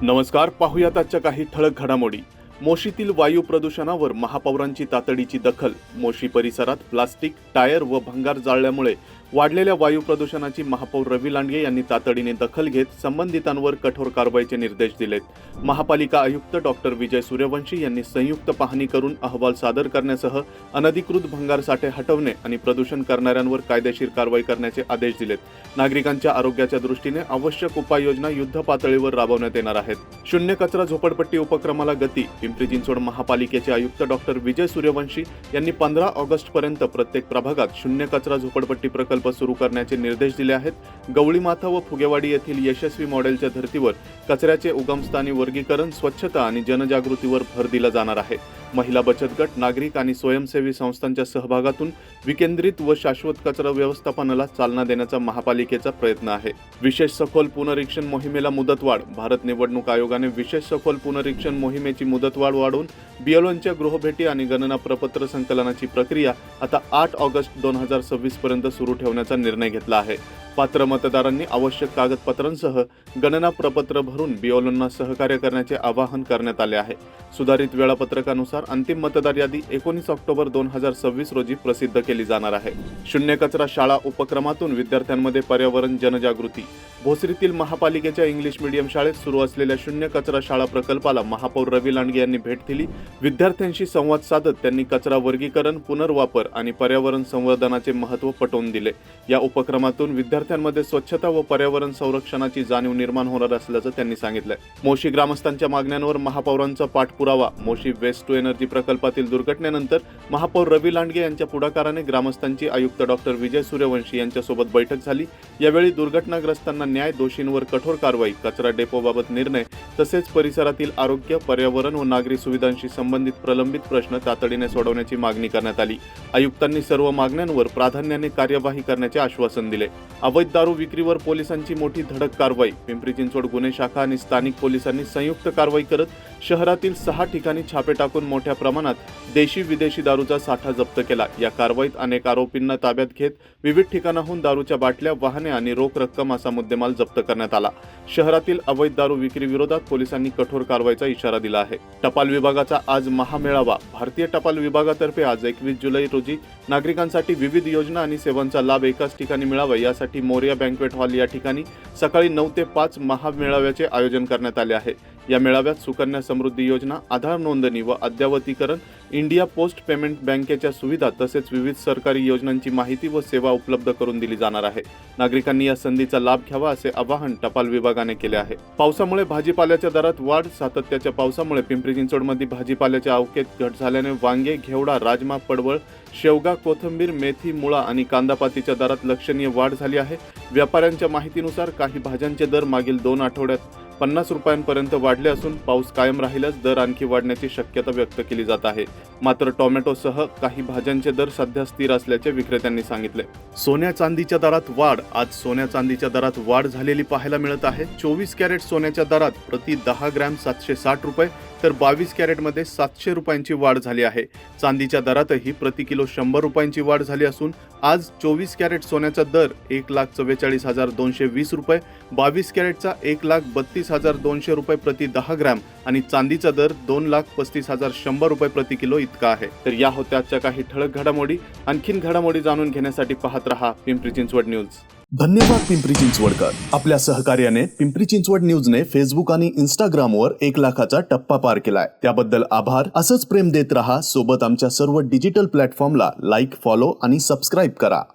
नमस्कार, पाहुयात आजच्या काही ठळक घडामोडी. मोशीतील वायू प्रदूषणावर महापौरांची तातडीची दखल. मोशी परिसरात प्लास्टिक, टायर व भंगार जाळल्यामुळे वाढलेल्या वायू प्रदूषणाची महापौर रवी लांडगे यांनी तातडीने दखल घेत संबंधितांवर कठोर कारवाईचे निर्देश दिलेत. महापालिका आयुक्त डॉक्टर विजय सूर्यवंशी यांनी संयुक्त पाहणी करून अहवाल सादर करण्यासह अनधिकृत भंगार साठे हटवणे आणि प्रदूषण करणाऱ्यांवर कायदेशीर कारवाई करण्याचे आदेश दिलेत. नागरिकांच्या आरोग्याच्या दृष्टीने आवश्यक उपाययोजना युद्ध पातळीवर राबवण्यात येणार आहेत. शून्य कचरा झोपडपट्टी उपक्रमाला गती. पिंपरी चिंचवड महापालिकेचे आयुक्त डॉक्टर विजय सूर्यवंशी यांनी 15 ऑगस्टपर्यंत प्रत्येक प्रभागात शून्य कचरा झोपडपट्टी प्रकल्प सुरू करण्याचे निर्देश दिले आहेत. गवळीमाथा व फुगेवाडी येथील यशस्वी मॉडेलच्या धर्तीवर कचऱ्याचे उगमस्थानी वर्गीकरण, स्वच्छता आणि जनजागृतीवर भर दिला जाणार आहे. महिला बचत गट, नागरिक आणि स्वयंसेवी संस्थांच्या सहभागातून विकेंद्रित व शाश्वत कचरा व्यवस्थापनाला चालना देण्याचा महापालिकेचा प्रयत्न आहे. विशेष सखोल पुनरीक्षण मोहिमेला मुदतवाढ. भारत निवडणूक आयोगाने विशेष सखोल पुनरीक्षण मोहिमेची मुदतवाढ वाढवून बीएलओंच्या गृहभेटी आणि गणना प्रपत्र संकलनाची प्रक्रिया आता 8 ऑगस्ट 2026 पर्यंत सुरू ठेवण्याचा निर्णय घेतला आहे. पात्र मतदारांनी आवश्यक कागदपत्रांसह गणना प्रपत्र भरून बीएलओंना सहकार्य करण्याचे आवाहन करण्यात आले आहे. सुधारित वेळापत्रकानुसार अंतिम मतदार यादी 19 ऑक्टोबर 2026 रोजी प्रसिद्ध केली जाणार आहे. शून्य कचरा शाळा उपक्रमातून विद्यार्थ्यांमध्ये पर्यावरण जनजागृती. भोसरीतील महापालिकेच्या इंग्लिश मीडियम शाळेत सुरू असलेल्या शून्य कचरा शाळा प्रकल्पाला महापौर रवी लांडगे यांनी भेट दिली. विद्यार्थ्यांशी संवाद साधत त्यांनी कचरा वर्गीकरण, पुनर्वापर आणि पर्यावरण संवर्धनाचे महत्त्व पटवून दिले. या उपक्रमातून विद्यार्थ्यांमध्ये स्वच्छता व पर्यावरण संरक्षणाची जाणीव निर्माण होणार असल्याचं त्यांनी सांगितलं. मोशी ग्रामस्थांच्या मागण्यांवर महापौरांचा पाठपुरावा. मोशी वेस्ट टू एनर्जी प्रकल्पातील दुर्घटनेनंतर महापौर रवी लांडगे यांच्या पुढाकाराने ग्रामस्थांची आयुक्त डॉक्टर विजय सूर्यवंशी यांच्यासोबत बैठक झाली. यावेळी दुर्घटनाग्रस्तांना न्याय, दोषींवर कठोर कारवाई, कचरा डेपोबाबत निर्णय तसेच परिसरातील आरोग्य, पर्यावरण व नागरी सुविधांशी संबंधित प्रलंबित प्रश्न तातडीने सोडवण्याची मागणी करण्यात आली. आयुक्तांनी सर्व मागण्यांवर प्राधान्याने कार्यवाही करण्याचे आश्वासन दिले. अवैध दारू विक्रीवर पोलिसांची मोठी धडक कारवाई. पिंपरी चिंचवड गुन्हे शाखा आणि स्थानिक पोलिसांनी संयुक्त कारवाई करत शहरातील 6 ठिकाणी छापे टाकून मोठ्या प्रमाणात देशी विदेशी दारूचा साठा जप्त केला. या कारवाईत अनेक आरोपींना ताब्यात घेत विविध ठिकाणाहून दारूच्या बाटल्या, वाहने आणि रोख रक्कम असा मुद्देमाल जप्त करण्यात आला. शहरातील अवैध दारू विक्री विरोधात पोलिसांनी कठोर कारवाईचा इशारा दिला आहे. टपाल विभागाचा आज महामेळावा. भारतीय टपाल विभागातर्फे आज 21 जुलै रोजी नागरिकांसाठी विविध योजना आणि सेवांचा लाभ एकाच ठिकाणी मिळावा यासाठी मोरिया बँक्वेट हॉल या ठिकाणी सकाळी 9 ते 5 महामेळाव्याचे आयोजन करण्यात आले आहे. या मेळाव्यात सुकन्या समृद्धी योजना, आधार नोंदणी व अद्ययावतीकरण, इंडिया पोस्ट पेमेंट बँकेच्या सुविधा तसेच विविध सरकारी योजनांची माहिती व सेवा उपलब्ध करून दिली जाणार आहे. नागरिकांनी या संधीचा लाभ घ्यावा असे आवाहन टपाल विभागाने केले आहे. पावसामुळे भाजीपाल्याच्या दरात वाढ. सातत्याच्या पावसामुळे पिंपरी चिंचवडमध्ये भाजीपाल्याच्या आवकेत घट झाल्याने वांगे, घेवडा, राजमा, पडवळ, शेवगा, कोथिंबीर, मेथी, मुळा आणि कांदापातीच्या दरात लक्षणीय वाढ झाली आहे. व्यापाऱ्यांच्या माहितीनुसार काही भाज्यांचे दर मागील 2 आठवड्यात 50 रुपयांपर्यंत वाढले असून पाऊस कायम राहिल्यास दर आणखी वाढण्याची शक्यता व्यक्त केली जात आहे. मात्र टोमॅटोसह काही भाज्यांचे दर सध्या स्थिर असल्याचे विक्रेत्यांनी सांगितले. सोन्या चांदीच्या दरात वाढ. आज सोन्या चांदीच्या दरात वाढ झालेली पाहायला मिळत आहे. 24 कॅरेट सोन्याच्या दरात प्रति 10 ग्रॅम 760 रुपये तर 22 कॅरेटमध्ये 700 रुपयांची वाढ झाली आहे. चांदीच्या दरातही प्रति किलो 100 रुपयांची वाढ झाली असून आज 24 कॅरेट सोन्याचा दर 1,44,220 रुपये, 22 कॅरेटचा 1,32,200 रुपये प्रति 10 ग्रॅम आणि चांदीचा दर 2,35,100 रुपये प्रति किलो इतका आहे. तर या होत्या आजच्या काही ठळक घडामोडी. आणखीन घडामोडी जाणून घेण्यासाठी पाहत रहा पिंपरी चिंचवड न्यूज. धन्यवाद पिंपरी चिंचवडकर. आपल्या सहकार्याने पिंपरी चिंचवड न्यूजने फेसबुक आणि इंस्टाग्रामवर 1 लाखाचा टप्पा पार केलाय. त्याबद्दल आभार. असंच प्रेम देत रहा. सोबत आमच्या सर्व डिजिटल प्लॅटफॉर्मला लाईक, फॉलो आणि सबस्क्राईब करा.